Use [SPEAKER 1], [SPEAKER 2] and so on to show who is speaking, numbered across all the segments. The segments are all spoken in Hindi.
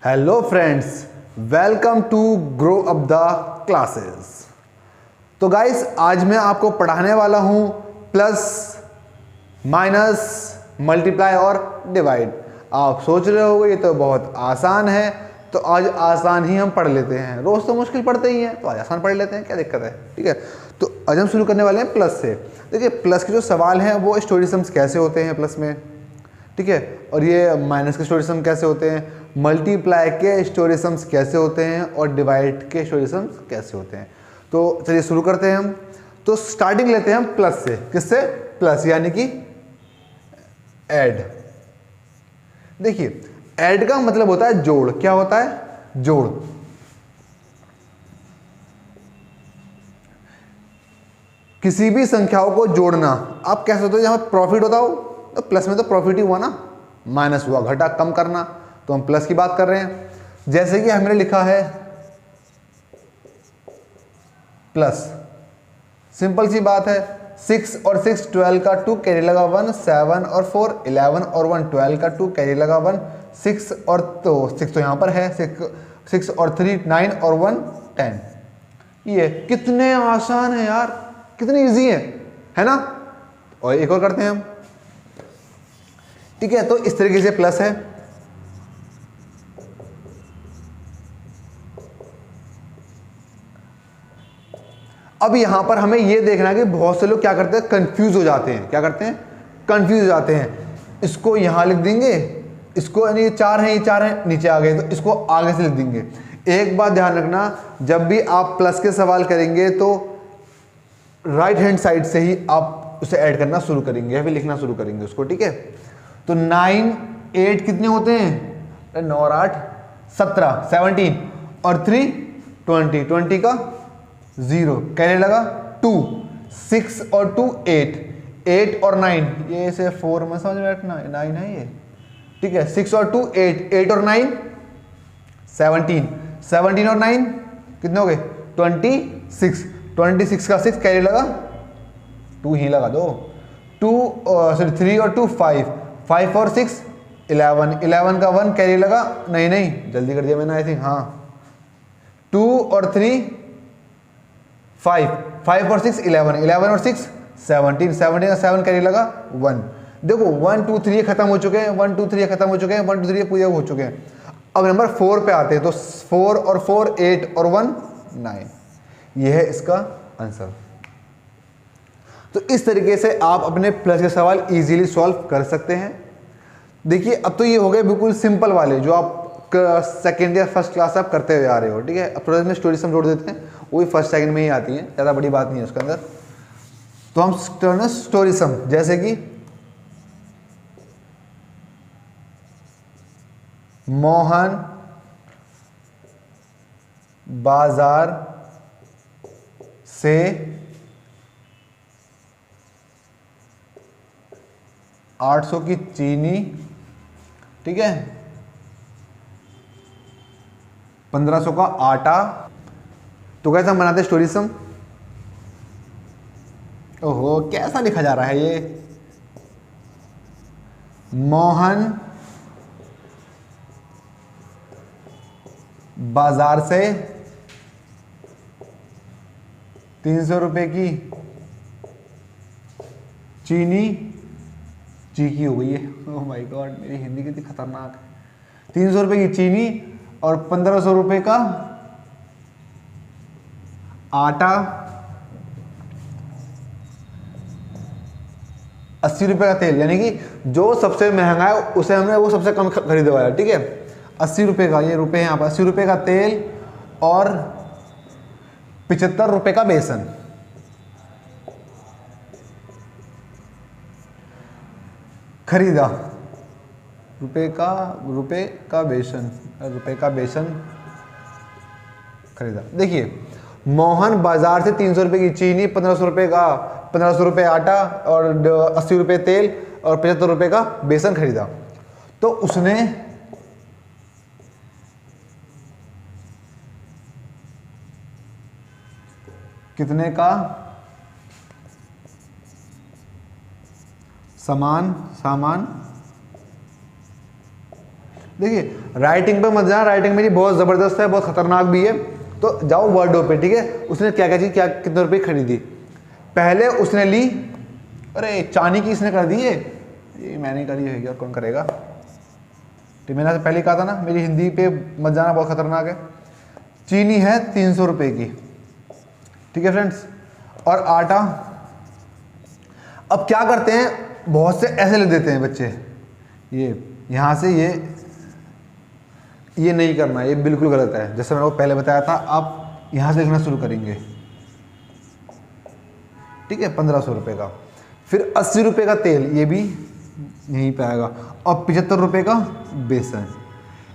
[SPEAKER 1] Hello friends, welcome to grow up the classes. तो गाइस, आज मैं आपको पढ़ाने वाला हूं प्लस, माइनस, मल्टीप्लाई और डिवाइड। आप सोच रहे होगे ये तो बहुत आसान है, तो आज आसान ही हम पढ़ लेते हैं। रोज तो मुश्किल पढ़ते ही हैं, तो आज आसान पढ़ लेते हैं, क्या दिक्कत है। ठीक है, तो आज हम शुरू करने वाले हैं प्लस से। देखिए, प्लस के जो सवाल हैं वो स्टोरी सम्स कैसे होते हैं प्लस में, ठीक है, और ये माइनस के स्टोरी सम कैसे होते हैं, मल्टीप्लाई के स्टोरी सम्स कैसे होते हैं और डिवाइड के स्टोरी सम्स कैसे होते हैं। तो चलिए शुरू करते हैं हम। तो स्टार्टिंग लेते हैं हम प्लस से। किससे? प्लस, यानी कि ऐड। देखिए, ऐड का मतलब होता है जोड़। क्या होता है? जोड़। किसी भी संख्याओं को जोड़ना। आप कैसे होते हो? जहां प्रॉफिट होता हो तो प्लस में तो प्रॉफिट ही हुआ ना, माइनस हुआ, घटा, कम करना, तो हम प्लस की बात कर रहे हैं। जैसे कि हमने लिखा है प्लस, सिंपल सी बात है, 6 और 6 12 का 2 कैरी लगा 1, 7 और 4 11 और 1 12 का 2 कैरी लगा 1, 6 और 6 तो यहां पर है, 6 और 3 9 और 1 10। ये कितने आसान है यार, कितने इजी है ना। और एक और करते हैं हम, ठीक है। तो इस तरीके से प्लस है। अब यहां पर हमें यह देखना है कि बहुत से लोग क्या करते हैं, कंफ्यूज हो जाते हैं। क्या करते हैं? कंफ्यूज हो जाते हैं। इसको यहां लिख देंगे, इसको यानी 4 है, ये 4 है, नीचे आ गए तो इसको आगे से लिख देंगे। एक बात ध्यान रखना, जब भी आप प्लस के सवाल करेंगे तो राइट हैंड साइड से ही आप उसे ऐड करना शुरू करेंगे या फिर लिखना शुरू करेंगे उसको, ठीक है। तो 9 8 कितने होते हैं? 9 और 8 17, 17 और 3 20, 20 का 0 कैरी लगा 2, 6 और 2 8, 8 और 9, ये से 4 में समझ में बैठना, 9 है ये, ठीक है। 6 और 2 8, 8 और 9 17, 17 और 9 कितने हो गए? 26, 26 का 6 कैरी लगा 2 ही लगा दो, 3 और 2 5, 5 और 6 11, 11 का 1 कैरी लगा, नहीं जल्दी कर दिया मैंने आई थिंक, हाँ, 2 और 3 5, 5 और 6 11, 11 और 6 17, 17 का 7 कैरी लगा 1। देखो 1 2 3 खत्म हो चुके हैं, 1 2 3 खत्म हो चुके हैं, 1 2 3 पूरे हो चुके हैं। अब नंबर 4 पे आते हैं, तो 4 और 4 8 और 1 9, यह है इसका आंसर। तो इस तरीके से आप अपने प्लस के सवाल इजीली सॉल्व कर सकते हैं। देखिए, अब तो ये हो गए बिल्कुल सिंपल वाले जो आप सेकेंड या फर्स्ट क्लास से आप करते हुए आ रहे हो, ठीक है। अब थोड़ा इसमें स्टोरी सम जोड़ देते हैं, वो भी फर्स्ट सेकंड में ही आती हैं, ज़्यादा बड़ी बात नहीं है उसके अंदर। तो हम स्टोरी सम, जैसे कि मोहन बाजार से 800 की चीनी, ठीक है, 1500 का आटा। तो कैसे हम बनाते हैं स्टोरी सम? ओहो, कैसा लिखा जा रहा है ये? मोहन बाजार से 300 रुपए की चीनी, चीकी हो गई है, ओह माय गॉड, मेरी हिंदी कितनी खतरनाक है। 300 रुपए की चीनी और 1500 रुपए का आटा, 80 रुपए का तेल, यानी कि जो सबसे महंगा है उसे हमने वो सबसे कम खरीदवाया, ठीक है। 80 रुपए का, ये रुपए यहाँ पर, 80 रुपए का तेल और 75 रुपए का बेसन खरीदा। रुपए का बेसन खरीदा। देखिए, मोहन बाजार से 300 रुपए की चीनी, 1500 रुपए आटा और 80 रुपए तेल और 75 रुपए का बेसन खरीदा। तो उसने कितने का सामान देखिए राइटिंग पे मत जाना, राइटिंग मेरी बहुत ज़बरदस्त है, बहुत खतरनाक भी है। तो जाओ वर्डो पे, ठीक है। उसने क्या क्या चीज़ क्या कितने रुपए खरीदी। पहले उसने ली, अरे चांदी की इसने कर दी है, ये मैंने करी है और कौन करेगा। तो मैंने पहले कहा था ना मेरी हिंदी पे मत जाना, बहुत खतरनाक है। चीनी है 300 रुपये की, ठीक है फ्रेंड्स। और आटा, अब क्या करते हैं, बहुत से ऐसे लिख देते हैं बच्चे, ये यहाँ से ये नहीं करना, ये बिल्कुल गलत है। जैसे मैंने वो पहले बताया था, आप यहाँ से लिखना शुरू करेंगे, ठीक है। 1500 रुपये का, फिर 80 रुपये का तेल, ये भी यहीं पे आएगा, और 75 रुपये का बेसन।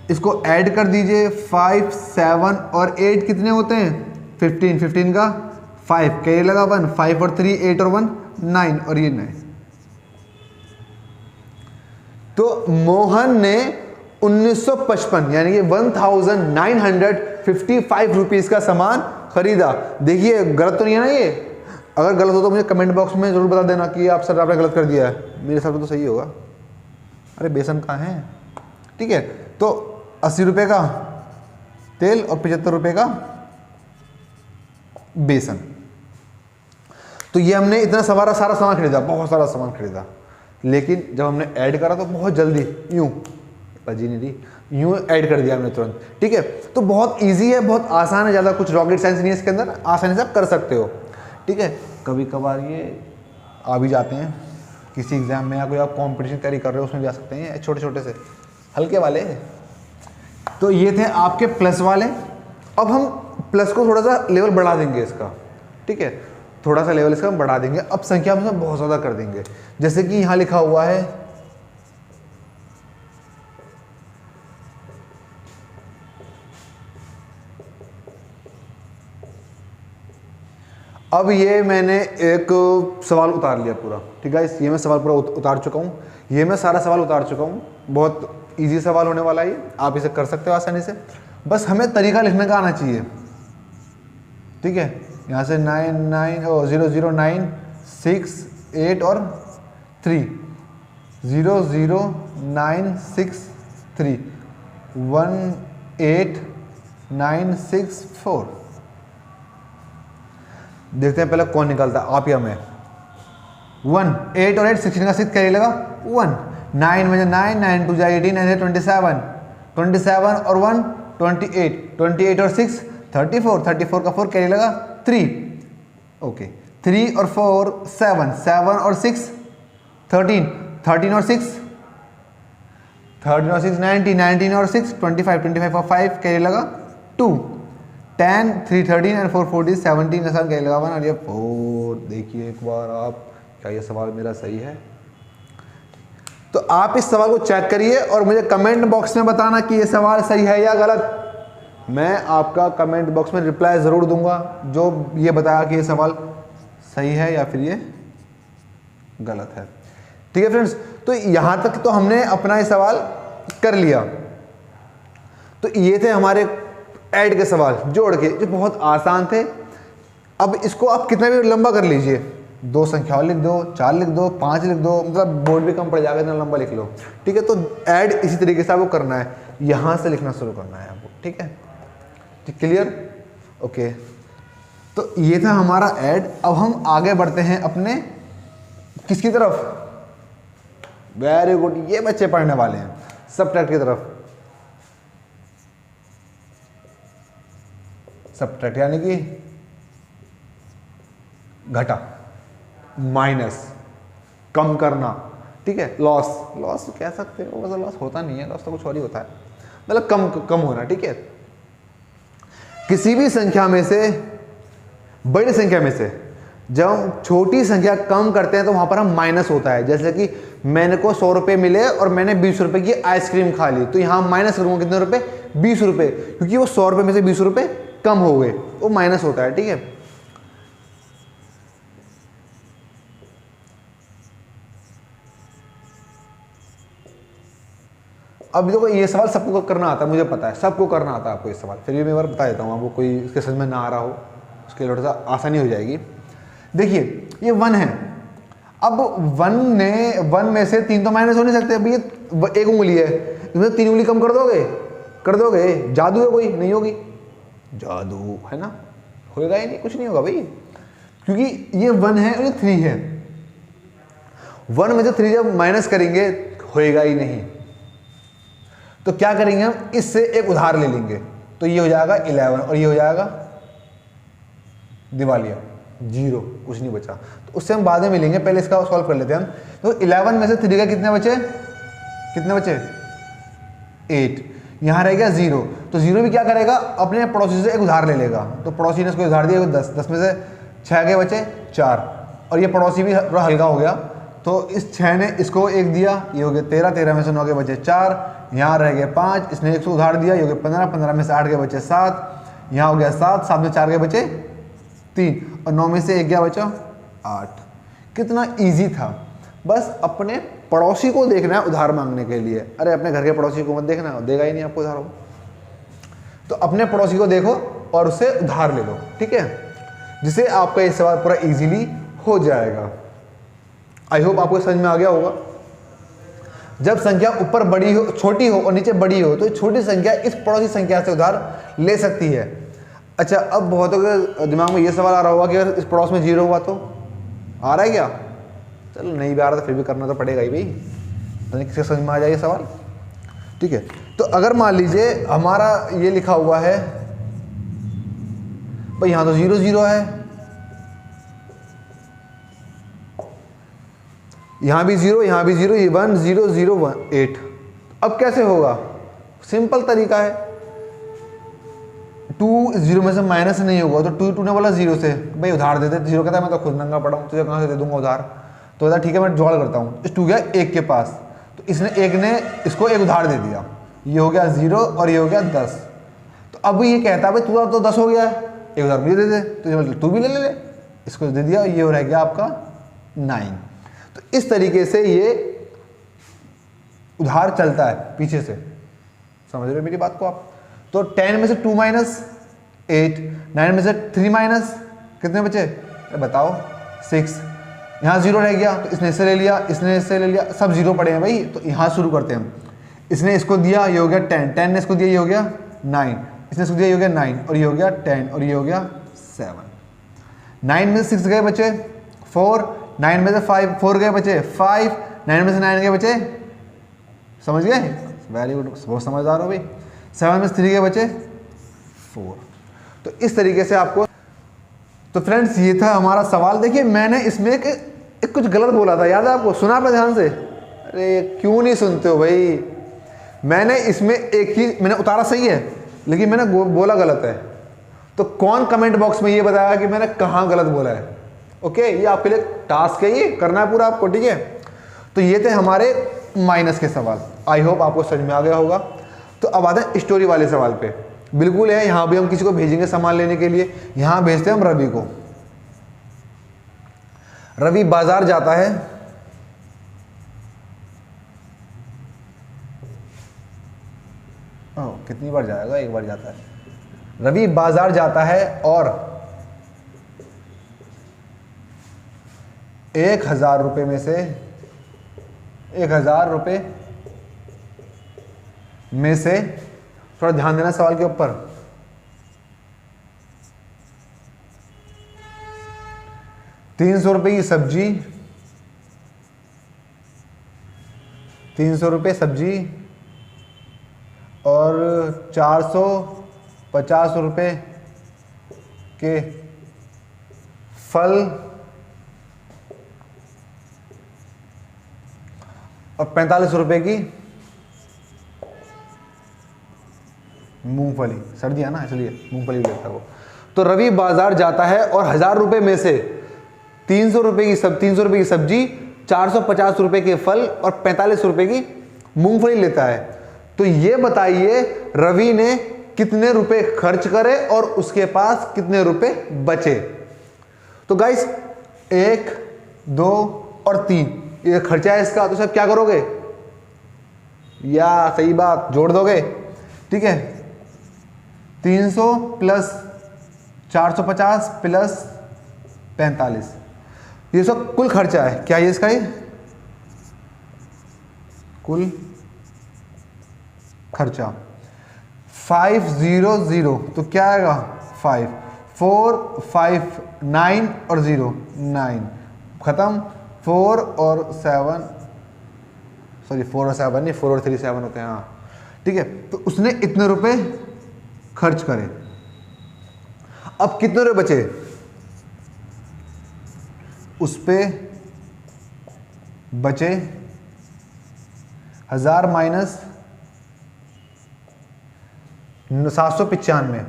[SPEAKER 1] इसको ऐड कर दीजिए। 5, 7 और 8 कितने होते हैं, 15, 15 का 5, क्या ये लगा 1, 5 और 3 8 और 1 9, और ये 9। तो मोहन ने 1955 यानी कि 1955 रुपीज़ का सामान खरीदा। देखिए गलत तो नहीं है ना ये, अगर गलत हो तो मुझे कमेंट बॉक्स में ज़रूर बता देना कि आप सर आपने गलत कर दिया है, मेरे हिसाब से तो सही होगा। अरे बेसन कहाँ है, ठीक है। तो 80 रुपये का तेल और 75 रुपये का बेसन। तो ये हमने इतना सारा सामान खरीदा, बहुत सारा सामान खरीदा। लेकिन जब हमने ऐड करा तो बहुत जल्दी यूँ पजी नहीं रही, यूँ ऐड कर दिया हमने तुरंत, ठीक है। तो बहुत इजी है, बहुत आसान है, ज़्यादा कुछ रॉकेट साइंस नहीं है इसके अंदर, आसानी से आप कर सकते हो, ठीक है। कभी कभार ये आ भी जाते हैं किसी एग्जाम में, या कोई आप कॉम्पिटिशन तैयारी कर रहे हो उसमें भी आ सकते हैं, छोटे छोटे से हल्के वाले। तो ये थे आपके प्लस वाले। अब हम प्लस को थोड़ा सा लेवल बढ़ा देंगे इसका, ठीक है, थोड़ा सा लेवल इसका हम बढ़ा देंगे। अब संख्या में बहुत ज़्यादा कर देंगे, जैसे कि यहाँ लिखा हुआ है अब ये मैंने एक सवाल उतार लिया पूरा, ठीक है। ये मैं सवाल पूरा उतार चुका हूँ, ये मैं सारा सवाल उतार चुका हूँ। बहुत इजी सवाल होने वाला है, आप इसे कर सकते हो आसानी से, बस हमें तरीका लिखने का आना चाहिए, ठीक है। यहाँ से 9 9 0 0 9 6 8 और 3 0 0 9 6 3 1 8 9 6 4। देखते हैं पहले कौन निकलता है, आप या मैं। 1 8 और 8 16 का 6 क्या लगा 1, 9 में 9 9 2 18 9 27 27 और 1 28 28 और 6 34 34 का 4 क्या लगा 3, ओके। 3 और 4 7 7 और 6 13 13 और 6 13 और 6 19 19 और 6 25 25 और 5 क्या लगा 2 10 3 13 एंड 4 40 17 का क्या लगा 1 और ये 4। देखिए एक बार आप, क्या ये सवाल मेरा सही है? तो आप इस सवाल को चेक करिए और मुझे कमेंट बॉक्स में बताना कि ये सवाल सही है या गलत। मैं आपका कमेंट बॉक्स में रिप्लाई ज़रूर दूंगा जो ये बताया कि ये सवाल सही है या फिर ये गलत है, ठीक है फ्रेंड्स। तो यहाँ तक तो हमने अपना ये सवाल कर लिया। तो ये थे हमारे ऐड के सवाल जोड़ के, जो बहुत आसान थे। अब इसको आप कितना भी लंबा कर लीजिए, 2 संख्याओं लिख दो, 4 लिख दो, 5 लिख दो, मतलब बोर्ड भी कम पड़ जाएगा, इतना लंबा लिख लो, ठीक है। तो ऐड इसी तरीके से आपको करना है, यहाँ से लिखना शुरू करना है आपको, ठीक है, ठीक, क्लियर, ओके। तो ये था हमारा ऐड। अब हम आगे बढ़ते हैं अपने किसकी तरफ, वेरी गुड, ये बच्चे पढ़ने वाले हैं सबट्रैक्ट की तरफ। सबट्रैक्ट यानी कि घटा, माइनस, कम करना, ठीक है। लॉस, लॉस कह सकते हो, वैसे लॉस होता नहीं है, लॉस तो कुछ और ही होता है, मतलब कम होना, ठीक है। किसी भी संख्या में से, बड़ी संख्या में से जब हम छोटी संख्या कम करते हैं तो वहां पर हम माइनस होता है। जैसे कि मैंने को 100 रुपये मिले और मैंने 20 रुपये की आइसक्रीम खा ली, तो यहां माइनस करूंगा कितने रुपए, 20 रुपये, क्योंकि वो 100 रुपये में से 20 रुपये कम हो गए, वो माइनस होता है, ठीक है। अब देखो ये सवाल सबको करना आता है, मुझे पता है सबको करना आता है आपको ये सवाल, फिर भी मैं एक बार बता देता हूँ आपको, कोई इसके समझ में ना आ रहा हो उसके लिए थोड़ा सा आसानी हो जाएगी। देखिए ये 1 है, अब 1 में से 3 तो माइनस हो नहीं सकते, अभी ये 1 उंगली है, इसमें 3 उंगली कम कर दोगे, कर दोगे? जादू है कोई? नहीं होगी, जादू है ना, होएगा ही नहीं, कुछ नहीं होगा भाई, क्योंकि ये 1 है और ये 3 है। 1 में से 3 जब माइनस करेंगे होएगा ही नहीं। तो क्या करेंगे हम, इससे एक उधार ले लेंगे, तो ये हो जाएगा 11 और ये हो जाएगा दिवालिया 0, कुछ नहीं बचा। तो उससे हम बाद में मिलेंगे, पहले इसका सॉल्व कर लेते हैं हम। तो 11 में से 3 का कितने बचे, कितने बचे? 8। यहाँ रह गया 0, तो 0 भी क्या करेगा, अपने पड़ोसी से एक उधार ले लेगा। तो पड़ोसी ने उसको उधार दिया 10, 10 में से 6 के बचे 4, और ये पड़ोसी भी थोड़ा हल्का हो गया, तो इस 6 ने इसको 1 दिया, ये हो गया 13, 13 में से 9 के बचे 4, यहाँ रह गए 5, इसने 100 उधार दिया, ये हो गया 15, 15 में से 8 के बचे 7, यहाँ हो गया 7, 7 में 4 के बचे 3, और 9 में से 1 क्या बचा 8। कितना ईजी था, बस अपने पड़ोसी को देखना है उधार मांगने के लिए। अरे अपने घर के पड़ोसी को मत देखना, देगा ही नहीं आपको उधार। तो अपने पड़ोसी को देखो और उससे उधार ले लो, ठीक है, जिससे आपका ये सवाल पूरा इजीली हो जाएगा। आई होप आपको समझ में आ गया होगा। जब संख्या ऊपर बड़ी हो, छोटी हो और नीचे बड़ी हो, तो छोटी संख्या इस पड़ोसी संख्या से उधार ले सकती है। अच्छा, अब बहुतों के दिमाग में ये सवाल आ रहा होगा कि अगर इस पड़ोस में 0 हुआ तो, आ रहा है क्या? चलो नहीं भी आ रहा तो फिर भी करना तो पड़ेगा ही भाई, तो किसके समझ में आ जाए ये सवाल, ठीक है। तो अगर मान लीजिए हमारा ये लिखा हुआ है भाई, यहाँ तो 0 0 है, यहाँ भी 0, यहाँ भी 0, ये 1 0 0 1 8। अब कैसे होगा? सिंपल तरीका है, 2 0 में से माइनस नहीं होगा, तो 2 ने बोला 0 से भाई उधार दे दे। 0 कहता है मैं तो खुद नंगा पड़ा हूँ, तुझे कहाँ से दे दूंगा उधार? तो कहता ठीक है मैं जुगाड़ करता हूँ। इस 2 गया 1 के पास, तो इसने 1 ने इसको 1 उधार दे दिया, ये हो गया 0 और ये हो गया 10। तो अब ये कहता भाई तू तो 10 हो गया है, 1 उधार मुझे दे दे, तो तू भी ले ले, इसको दे दिया, ये हो रह गया आपका 9। तो इस तरीके से ये उधार चलता है पीछे से, समझ रहे हो मेरी बात को आप? तो 10 में से 2 माइनस 8, 9 में से 3 माइनस कितने बचे बताओ 6, यहाँ 0 रह गया, तो इसने इससे ले लिया, इसने इससे ले लिया, सब 0 पड़े हैं भाई। तो यहाँ शुरू करते हैं हम, इसने इसको दिया, ये हो गया 10, 10 ने इसको दिया, ये हो गया 9, इसने इसको दिया, ये हो गया 9, और ये हो गया 10, और ये हो गया 7। 9 में से 6 गए बचे 4, 9 में से 5 4 गए बचे 5, 9 में से 9 गए बचे, समझ गए? वेरी गुड, बहुत समझदार हो भाई। 7 में से 3 गए बचे 4। तो इस तरीके से आपको, तो फ्रेंड्स ये था हमारा सवाल। देखिए मैंने इसमें एक कुछ गलत बोला था, याद है आपको? सुना आपने ध्यान से? अरे क्यों नहीं सुनते हो भाई? मैंने इसमें एक ही मैंने उतारा सही है, लेकिन मैंने बोला गलत है। तो कौन कमेंट बॉक्स में ये बताया कि मैंने कहाँ गलत बोला है? ओके, ये आपके लिए टास्क है, ये करना है पूरा आपको, ठीक है। तो ये थे हमारे माइनस के सवाल। आई होप आपको समझ में आ गया होगा। तो अब आते हैं स्टोरी वाले सवाल पे। बिल्कुल है, यहाँ भी हम किसी को भेजेंगे सामान लेने के लिए। यहाँ भेजते हैं हम रवि को। रवि बाजार जाता है, कितनी बार जाएगा? एक बार जाता है। रवि बाजार जाता है और 1000 रुपये में से 1000 रुपये में से, थोड़ा ध्यान देना सवाल के ऊपर, 300 रुपये की सब्जी, 300 रुपये सब्जी और 450 रुपये के फल और 45 रुपये की मूंगफली। सर्दी है ना इसलिए मूंगफली लेता है वो। तो रवि बाजार जाता है और 1000 रुपये में से 300 रुपये की 300 रुपये की सब्जी, 450 रुपये के फल और 45 रुपये की मूंगफली लेता है। तो ये बताइए रवि ने कितने रुपए खर्च करे और उसके पास कितने रुपए बचे? तो गाइस 1 2 और 3 ये खर्चा है इसका। तो सब क्या करोगे? या सही बात जोड़ दोगे, ठीक है। 300 प्लस 450 प्लस 45, ये सब कुल खर्चा है। क्या ये इसका? ये कुल खर्चा 500, तो क्या आएगा 5, 4 5 9 और 0 9, खत्म। 4 और 7, सॉरी 4 और 7 नहीं, 4 और 3 7 होते हैं, हाँ ठीक है। तो उसने इतने रुपए खर्च करे। अब कितने रुपए बचे, उस पे बचे 1000 माइनस 795,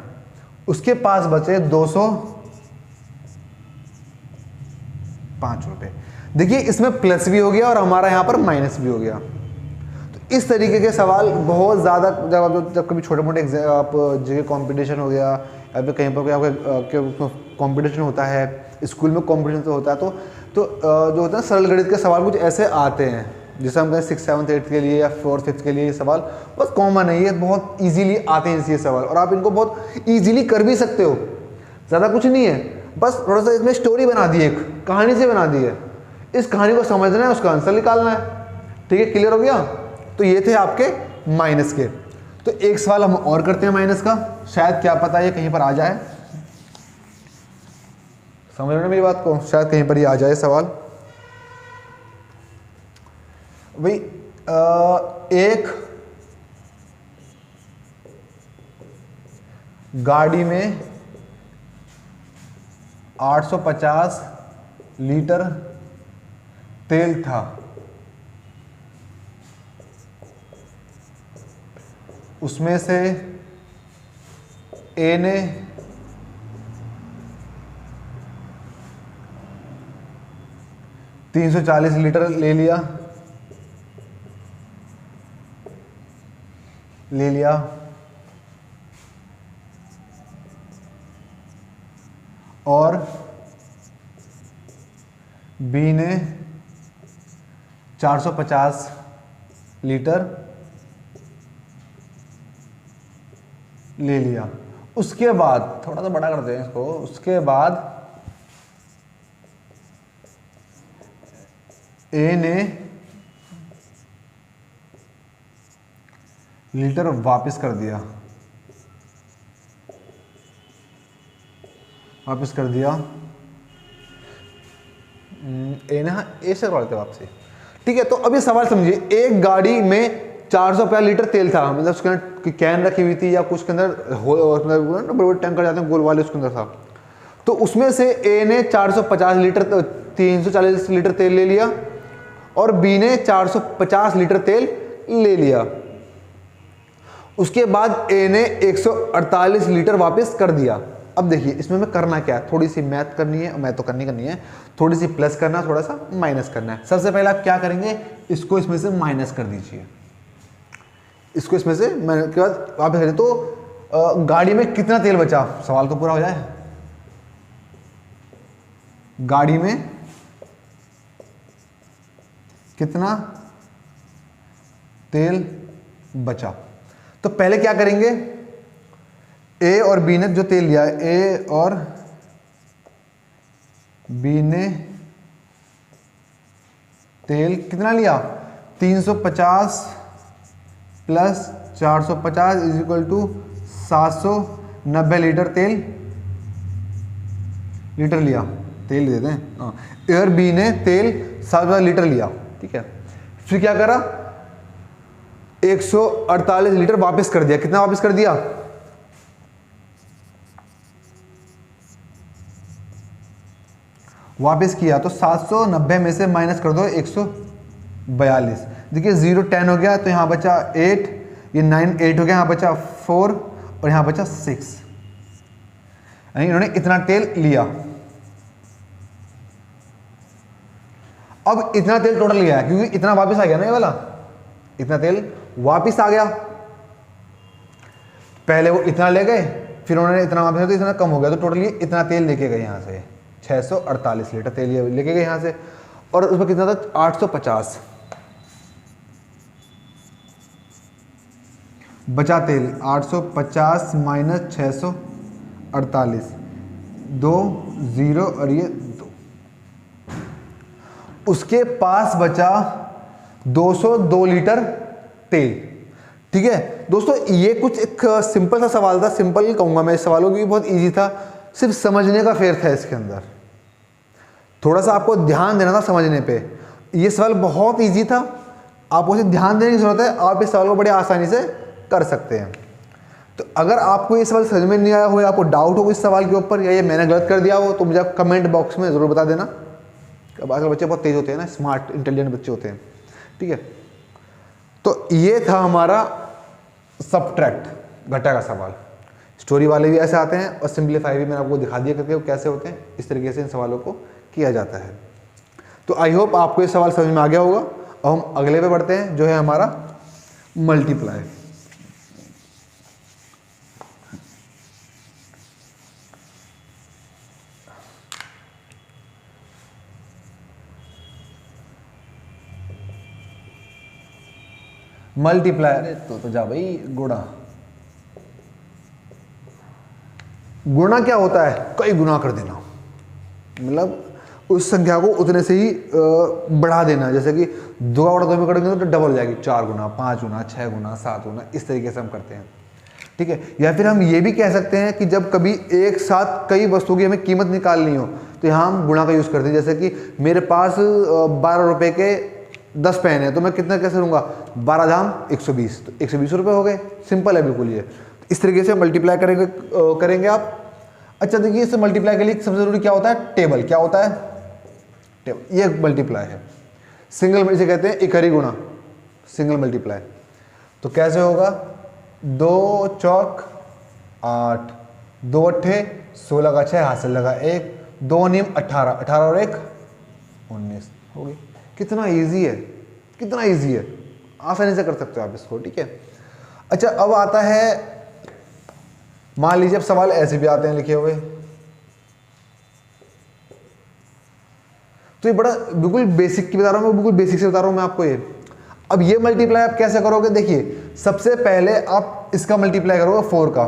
[SPEAKER 1] उसके पास बचे 205 रुपए। देखिए इसमें प्लस भी हो गया और हमारा यहां पर माइनस भी हो गया। तो इस तरीके के सवाल बहुत ज़्यादा, जब कभी छोटे मोटे आप जगह कंपटीशन हो गया या फिर कहीं पर कोई आपका कंपटीशन होता है, स्कूल में कंपटीशन तो होता है, तो जो होता है सरल गणित के सवाल कुछ ऐसे आते हैं, जैसे हम कहें 6th 7th 8th के लिए या 4th 5th के लिए ये सवाल बहुत कॉमन है, ये बहुत इजीली आते हैं ये सवाल, और आप इनको बहुत इजीली कर भी सकते हो। ज़्यादा कुछ नहीं है, बस थोड़ा सा इसमें स्टोरी बना दी, एक कहानी से बना दी है, इस कहानी को समझना है, उसका आंसर निकालना है। ठीक है, क्लियर हो गया। तो ये थे आपके माइनस के। तो एक सवाल हम और करते हैं माइनस का, शायद क्या पता ये कहीं पर आ जाए, समझ रहे हो मेरी बात को, शायद कहीं पर ये आ जाए सवाल। भाई एक गाड़ी में 850 लीटर तेल था, उसमें से ए ने 340 लीटर ले लिया और बी ने 450 लीटर ले लिया। उसके बाद थोड़ा सा बड़ा करते हैं इसको, उसके बाद ए ने लीटर वापस कर दिया, ए ने, हाँ ए से करते वापसी। ठीक है, तो अब ये सवाल समझिए, एक गाड़ी में 450 लीटर तेल था, मतलब उसके अंदर कैन रखी हुई थी या कुछ के अंदर मतलब बड़े बड़े टैंकर जाते हैं गोल वाले, उसके अंदर था। तो उसमें से ए ने 450 लीटर 340 लीटर तेल ले लिया और बी ने 450 लीटर तेल ले लिया। उसके बाद ए ने 148 लीटर वापस कर दिया। अब देखिए इसमें हमें करना क्या है, थोड़ी सी मैथ करनी है, मैथ तो करनी है, थोड़ी सी प्लस करना, थोड़ा सा माइनस करना है। सबसे पहले आप क्या करेंगे, इसको इसमें से माइनस कर दीजिए, इसको इसमें से माइनस के बाद वापस करें तो गाड़ी में कितना तेल बचा, सवाल तो पूरा हो जाए। गाड़ी में कितना तेल बचा, तो पहले क्या करेंगे, ए और बी ने जो तेल लिया, ए और बी ने तेल कितना लिया, 350 plus 450 is equal to 790 litre litre लिया, तेल ले देते हैं। ए और बी ने तेल 750 लीटर लिया, ठीक है। फिर क्या करा, 148 लीटर वापस कर दिया। कितना वापस कर दिया, वापस किया तो 790 में से माइनस कर दो 142। देखिए 0 10 हो गया, तो यहां बचा 8, ये 9 8 हो गया, यहां बचा 4 और यहां बचा 6, यानी इन्होंने इतना तेल लिया। अब इतना तेल टोटल लिया है क्योंकि इतना वापस आ गया ना, ये वाला इतना तेल वापस आ गया। पहले वो इतना ले गए, फिर उन्होंने इतना वापस, तो इतना कम हो गया, तो टोटल ये इतना तेल लेके गए यहाँ से, 648 लीटर तेल लेके गए यहाँ से। और उसमें कितना था, 850 बचा तेल, 850 माइनस 648, 2 0 और ये 2। उसके पास बचा 202 लीटर तेल, ठीक है। दोस्तों ये कुछ एक सिंपल सा सवाल था, सिंपल कहूँगा मैं इस सवालों की, बहुत ईजी था, सिर्फ समझने का फेर था इसके अंदर, थोड़ा सा आपको ध्यान देना था समझने पे। ये सवाल बहुत ईजी था, आपको सिर्फ ध्यान देने की जरूरत है, आप इस सवाल को बड़े आसानी से कर सकते हैं। तो अगर आपको ये सवाल समझ में नहीं आया हो या आपको डाउट हो इस सवाल के ऊपर, या ये मैंने गलत कर दिया हो, तो मुझे आप कमेंट बॉक्स में ज़रूर बता देना। अब आजकल बच्चे बहुत तेज़ होते हैं ना, स्मार्ट इंटेलिजेंट बच्चे होते हैं, ठीक है। तो ये था हमारा सब्ट्रैक्ट, घटा का सवाल। स्टोरी वाले भी ऐसे आते हैं और सिंप्लीफाई भी मैंने आपको दिखा दिया करके वो कैसे होते हैं, इस तरीके से इन सवालों को किया जाता है। तो आई होप आपको ये सवाल समझ में आ गया होगा। अब हम अगले पे बढ़ते हैं जो है हमारा मल्टीप्लाई। मल्टीप्लाई, अरे तो जा भाई, गुणा। गुणा क्या होता है? कई गुना कर देना, मतलब उस संख्या को उतने से ही बढ़ा देना। जैसे कि 2 का गुणा 2 में करेंगे तो डबल हो जाएगी, 4 गुना, 5 गुना, 6 गुना, 7 गुना, इस तरीके से हम करते हैं, ठीक है। या फिर हम ये भी कह सकते हैं कि जब कभी एक साथ कई वस्तुओं की हमें कीमत निकालनी हो तो यहाँ हम गुणा का यूज़ करते हैं। जैसे कि मेरे पास 12 रुपये के 10 पेन है, तो मैं कितना कैसे लूँगा, 12 धाम 120, तो 120 रुपये हो गए। सिंपल है बिल्कुल ये। इस तरीके से मल्टीप्लाई करेंगे आप। अच्छा देखिए, इससे मल्टीप्लाई के लिए सबसे ज़रूरी क्या होता है? टेबल। क्या होता है? टेबल। ये मल्टीप्लाई है, सिंगल, इसे कहते हैं इकहरी गुणा, सिंगल मल्टीप्लाई। तो कैसे होगा? 2 चौक 8, 2 अट्ठे 16 का 6 हाथ से लगा 1, 2 नीम 18, 18 और 1 19 हो गई। कितना इजी है, कितना इजी है, आसानी से कर सकते हो आप इसको, ठीक है। अच्छा अब आता है, मान लीजिए अब सवाल ऐसे भी आते हैं लिखे हुए, तो ये बड़ा बिल्कुल बेसिक की बता रहा हूँ मैं, बिल्कुल बेसिक से बता रहा हूँ मैं आपको ये। अब ये मल्टीप्लाई आप कैसे करोगे? देखिए सबसे पहले आप इसका मल्टीप्लाई करोगे 4 का,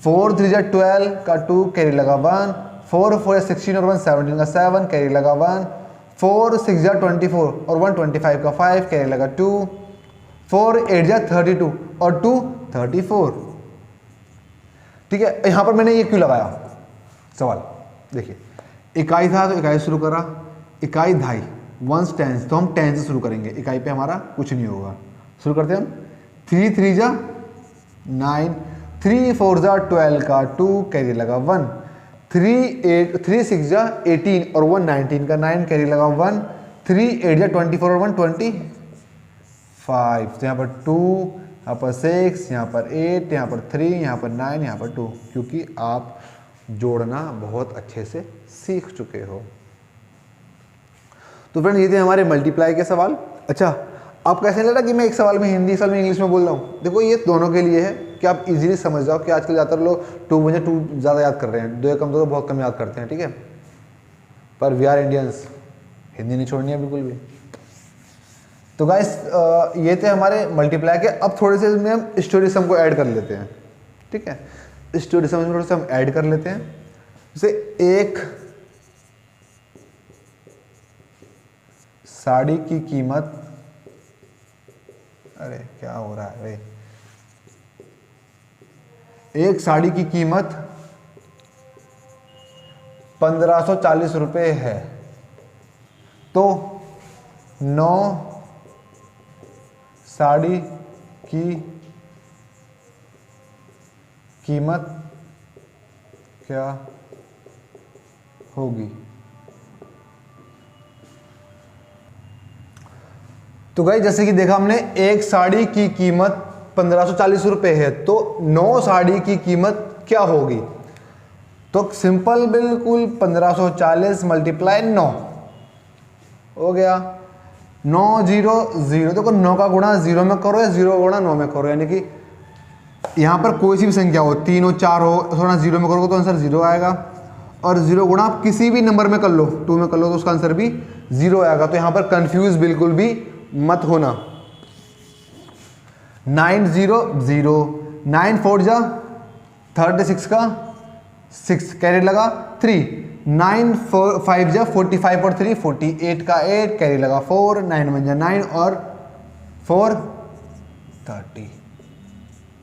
[SPEAKER 1] 4 3 12 का 2 कैरी लगा 1, 4 4 16 और 1 17 का 7 कैरी लगा 1, 4 6 24 और 1 25 का 5 कैरी लगा 2, 4 8 32 और 2 34, ठीक है। यहाँ पर मैंने ये क्यों लगाया सवाल? देखिए इकाई था तो इकाई शुरू करा, इकाई ढाई, वंस टेंस, तो हम 10 से शुरू करेंगे, इकाई पे हमारा कुछ नहीं होगा। शुरू करते हैं हम, 3 3 9, 3 4 12 का 2 कैरी लगा 1, 3 6 18 और 1 19 का 9 कैरी लगा 1, 3 8 24 और 1 25, तो यहाँ पर 2, यहाँ पर 6, यहाँ पर 8, यहाँ पर 3, यहाँ पर 9, यहाँ पर 2, क्योंकि आप जोड़ना बहुत अच्छे से सीख चुके हो। तो फ्रेंड्स ये थे हमारे मल्टीप्लाई के सवाल। अच्छा आप कैसे लग रहा कि मैं एक सवाल में हिंदी, सवाल में इंग्लिश में बोल रहा हूँ? देखो ये दोनों के लिए है कि आप इजीली समझ जाओ कि आजकल ज़्यादातर लोग 2 बजे 2 ज़्यादा याद कर रहे हैं, 2 कम तो बहुत कम याद करते हैं, ठीक है। पर वी आर इंडियंस, हिंदी नहीं छोड़नी है बिल्कुल भी। तो गाइस ये थे हमारे मल्टीप्लाई के। अब थोड़े से इसमें हम स्टोरी सम को ऐड कर लेते हैं, ठीक है। स्टोरी सम में थोड़े से हम ऐड कर लेते हैं। जैसे एक साड़ी की कीमत, अरे क्या हो रहा है भाई, एक साड़ी की कीमत 1540 रुपये है, तो 9 साड़ी की कीमत क्या होगी? तो गाइस जैसे कि देखा हमने, एक साड़ी की कीमत 1540 रुपये है, तो 9 साड़ी की कीमत क्या होगी? तो सिंपल बिल्कुल 1540 मल्टीप्लाई 9 हो गया। 9 0 0, देखो 9 का गुणा 0 में करो या 0 गुणा 9 में करो, यानी कि यहाँ पर कोई सी भी संख्या हो, 3 हो 4 हो, थोड़ा 0 में करोगे तो आंसर 0 आएगा। और 0 गुणा आप किसी भी नंबर में कर लो, 2 में कर लो तो उसका आंसर भी 0 आएगा। तो यहाँ पर कंफ्यूज बिल्कुल भी मत होना। 9 0 0, 9 4 36 का 6 कैरी लगा 3, 9 5 45 और 3 48 का 8 कैरी लगा 4, 9 1 9 और 4 30।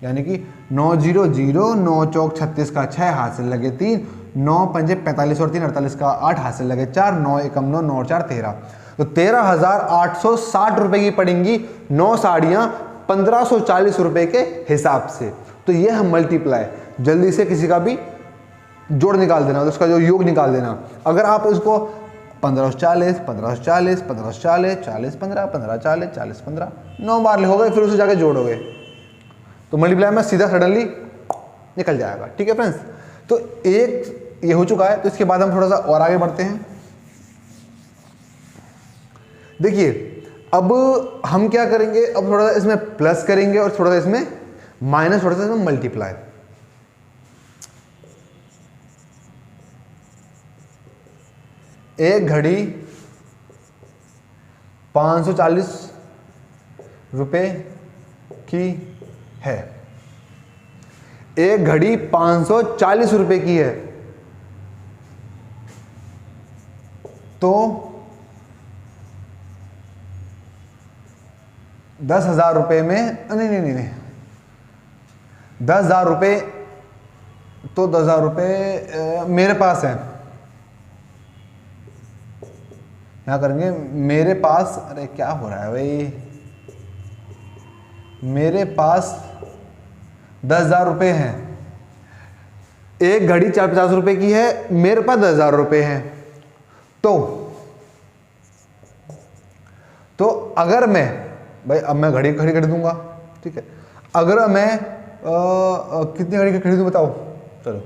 [SPEAKER 1] यानी कि 9 0 0, 9 चौक 36 का 6 हाथ से लगे 3, 9 पंजे 45 और 3 48 का 8 हाथ से लगे 4, 9 एकम 9, 9 और 4 13। तो 13,860 रुपए की पड़ेंगी 9 साड़ियाँ 1540 रुपए के हिसाब से। तो ये हम मल्टीप्लाई, जल्दी से किसी का भी जोड़ निकाल देना, उसका जो योग निकाल देना। अगर आप उसको 1540, 1540, 1540, 40 15, 1540, 40 15 9 बार लिखोगे, फिर उसे जाके जोड़ोगे तो मल्टीप्लाई में सीधा सडनली निकल जाएगा। ठीक है फ्रेंड्स, तो एक ये हो चुका है। तो इसके बाद हम थोड़ा सा और आगे बढ़ते हैं। देखिए अब हम क्या करेंगे, अब थोड़ा सा इसमें प्लस करेंगे और थोड़ा सा इसमें माइनस, थोड़ा सा इसमें मल्टीप्लाई। एक घड़ी 540 रुपए की है, एक घड़ी 540 रुपए की है, तो 10,000 रुपए में नहीं 10,000 रुपए, तो 10,000 रुपए मेरे पास है। क्या करेंगे, मेरे पास, अरे क्या हो रहा है भाई, मेरे पास 10,000 रुपए हैं, एक घड़ी 450 रुपए की है, मेरे पास 10,000 रुपए हैं। तो अगर मैं भाई, अब मैं घड़ी खरीदूंगा, ठीक है, अगर मैं कितनी घड़ी खरीदूं बताओ, चलो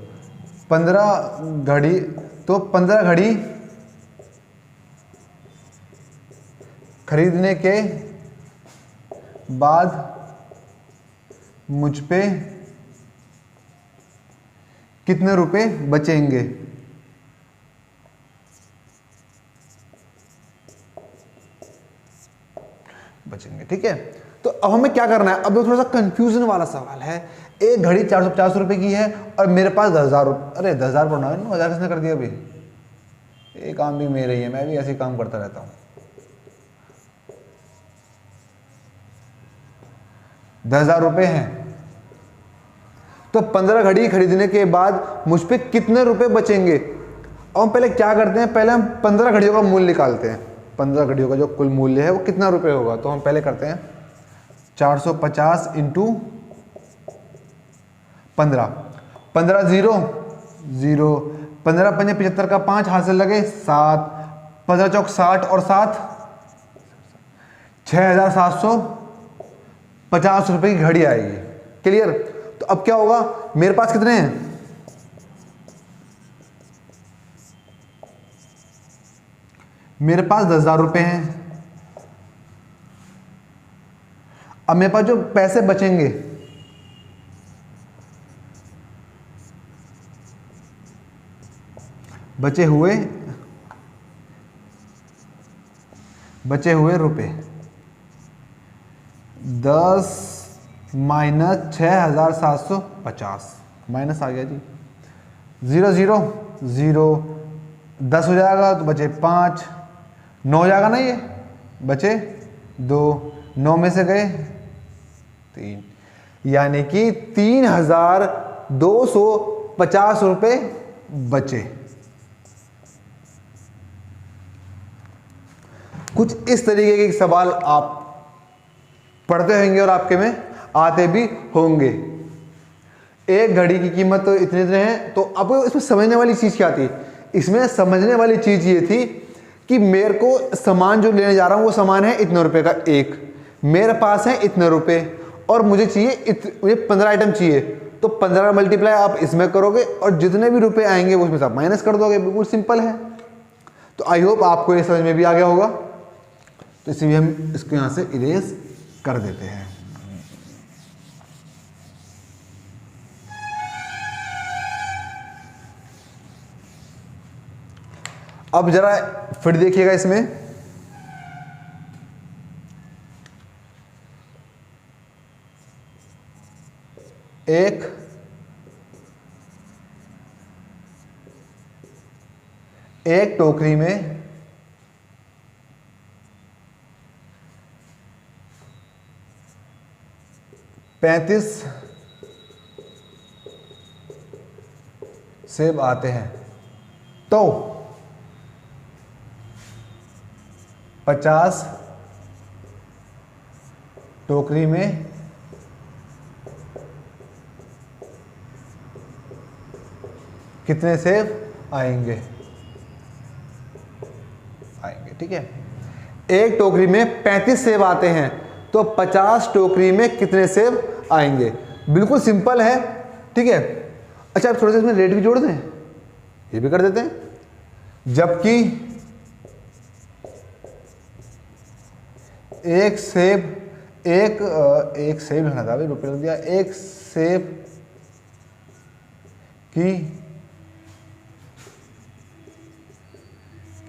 [SPEAKER 1] 15 घड़ी, तो 15 घड़ी खरीदने के बाद मुझ पे कितने रुपए बचेंगे। ठीक है, तो अब हमें क्या करना है, अब थोड़ा सा कंफ्यूजन वाला सवाल है। एक घड़ी 450 रुपए की है और मेरे पास 10,000 रुपये, अरे 10,000 पढ़ना है, 9,000 किसने कर दिया अभी, ये काम भी मेरे ही है, मैं भी ऐसे काम करता रहता हूँ। 10,000 रुपये हैं, तो 15 घड़ी खरीदने के बाद मुझ पे कितने रुपए बचेंगे। और हम पहले क्या करते हैं, पहले हम 15 घड़ियों का मूल्य निकालते हैं। 15 घड़ियों का जो कुल मूल्य है वो कितना रुपए होगा, तो हम पहले करते हैं 450 इंटू 15, 15 0 0, 15 पंजे 75 का 5 हाथ से लगे 7, 15 चौक 60 और 7 6,750 रुपए की घड़ी आएगी। क्लियर। तो अब क्या होगा, मेरे पास कितने हैं, मेरे पास 10,000 रुपए हैं। अब मेरे पास जो पैसे बचेंगे, बचे हुए रुपए 10 माइनस 6,750, माइनस आ गया जी, 0 0 0, 10 हो जाएगा तो बचे 5, 9 हो जाएगा ना, ये बचे 2, 9 में से गए 3, यानी कि 3,250 रुपए बचे। कुछ इस तरीके के सवाल आप पढ़ते होंगे और आपके में आते भी होंगे। एक घड़ी की कीमत तो इतने हैं, तो अब इसमें समझने वाली चीज क्या थी, इसमें समझने वाली चीज ये थी कि मेरे को सामान जो लेने जा रहा हूं वो सामान है इतने रुपए का, एक मेरे पास है इतने रुपए और मुझे चाहिए मुझे 15 आइटम चाहिए, तो 15 मल्टीप्लाई आप इसमें करोगे और जितने भी रुपए आएंगे उसमें से आप माइनस कर दोगे। बिल्कुल सिंपल है। तो आई होप आपको ये समझ में भी आ गया होगा। तो इसलिए हम इसको यहां से इरेज कर देते हैं। अब जरा फिर देखिएगा, इसमें एक टोकरी में 35 सेब आते हैं तो 50 टोकरी में कितने सेब आएंगे। ठीक है, एक टोकरी में 35 सेब आते हैं तो 50 टोकरी में कितने सेब आएंगे। बिल्कुल सिंपल है। ठीक है, अच्छा अब थोड़ा सा इसमें रेट भी जोड़ दें, ये भी कर देते हैं। जबकि एक सेब एक सेब लिखना था, रुपये लिख दिया। एक सेब की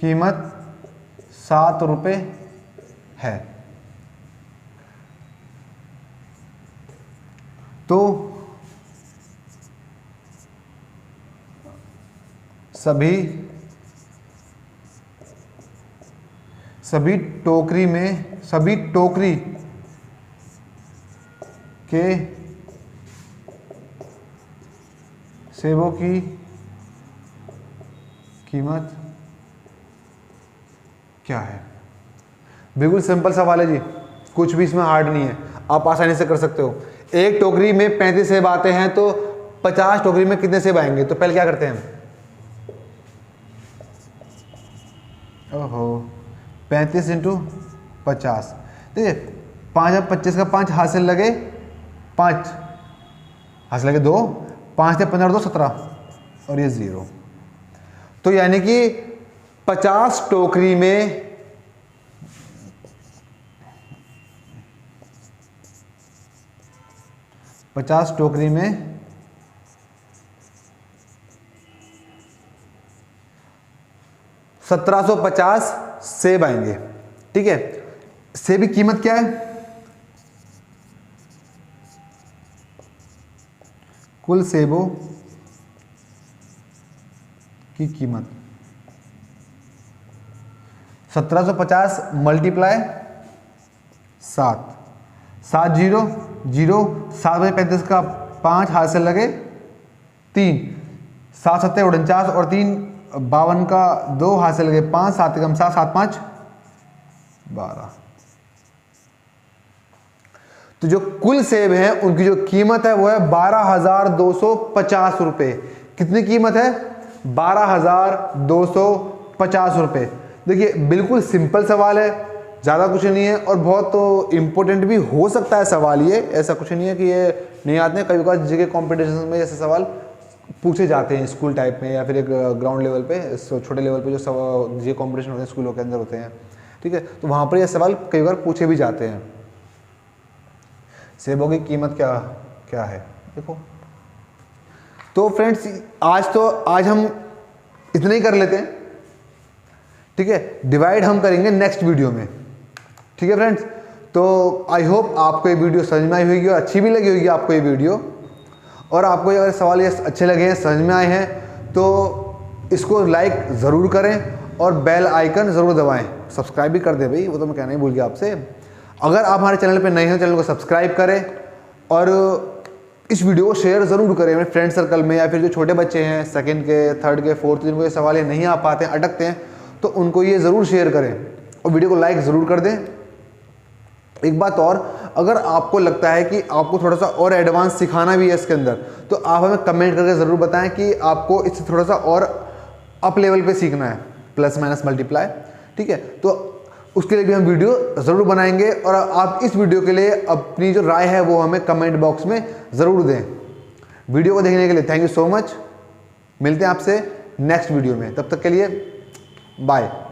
[SPEAKER 1] कीमत 7 रुपये है तो सभी टोकरी के सेबों की कीमत क्या है। बिल्कुल सिंपल सवाल है जी, कुछ भी इसमें हार्ड नहीं है, आप आसानी से कर सकते हो। एक टोकरी में 35 सेब आते हैं तो 50 टोकरी में कितने सेब आएंगे। तो पहले क्या करते हैं, ओहो 35 × 50, ठीक है 5 अब 25 का 5 हाथ से लगे 5 हाथ से लगे 2, 5 से 15 2 17 और ये 0। तो यानी कि 50 टोकरी में 1750 सेब आएंगे। ठीक है, सेब की कीमत क्या है, कुल सेबों की कीमत 1750 मल्टीप्लाई 7, 7 0 0, 7 में 35 का 5 हाथ से लगे 3, 7 7 49 और 3 52 का 2 हाथ से लगे 5, 7 कम 7 7 5 12। तो जो कुल सेब हैं उनकी जो कीमत है वो है 12,250 रुपये। कितनी कीमत है, 12,250 रुपये। देखिए बिल्कुल सिंपल सवाल है, ज़्यादा कुछ नहीं है और बहुत तो इम्पोर्टेंट भी हो सकता है सवाल ये, ऐसा कुछ नहीं है कि ये नहीं आते हैं। कभी कभी जगह कॉम्पिटिशन में ऐसे सवाल पूछे जाते हैं स्कूल टाइप में या फिर एक ग्राउंड लेवल पे, छोटे लेवल पे जो ये कॉम्पिटिशन होते हैं स्कूलों के अंदर होते हैं। ठीक है, तो वहाँ पर ये सवाल कई बार पूछे भी जाते हैं। सेबों की कीमत क्या है देखो। तो फ्रेंड्स आज हम इतना ही कर लेते हैं। ठीक है, डिवाइड हम करेंगे नेक्स्ट वीडियो में। ठीक है फ्रेंड्स, तो आई होप आपको ये वीडियो समझ में आई होगी और अच्छी भी लगी होगी आपको ये वीडियो। और आपको अगर सवाल ये अच्छे लगे हैं, समझ में आए हैं तो इसको लाइक ज़रूर करें और बेल आइकन ज़रूर दबाएं। सब्सक्राइब भी कर दें भाई, वो तो मैं कहना ही भूल गया आपसे। अगर आप हमारे चैनल पे नए हैं, चैनल को सब्सक्राइब करें और इस वीडियो को शेयर ज़रूर करें अपने फ्रेंड सर्कल में, या फिर जो छोटे बच्चे हैं सेकंड के, थर्ड के, फोर्थ, जिनको ये सवाल नहीं आ पाते हैं, अटकते हैं, तो उनको ये ज़रूर शेयर करें और वीडियो को लाइक ज़रूर कर दें। एक बात और, अगर आपको लगता है कि आपको थोड़ा सा और एडवांस सिखाना भी है इसके अंदर, तो आप हमें कमेंट करके ज़रूर बताएं कि आपको इससे थोड़ा सा और अप लेवल पे सीखना है, प्लस माइनस मल्टीप्लाई। ठीक है, तो उसके लिए भी हम वीडियो ज़रूर बनाएंगे और आप इस वीडियो के लिए अपनी जो राय है वो हमें कमेंट बॉक्स में ज़रूर दें। वीडियो को देखने के लिए थैंक यू सो मच। मिलते हैं आपसे नेक्स्ट वीडियो में, तब तक के लिए बाय।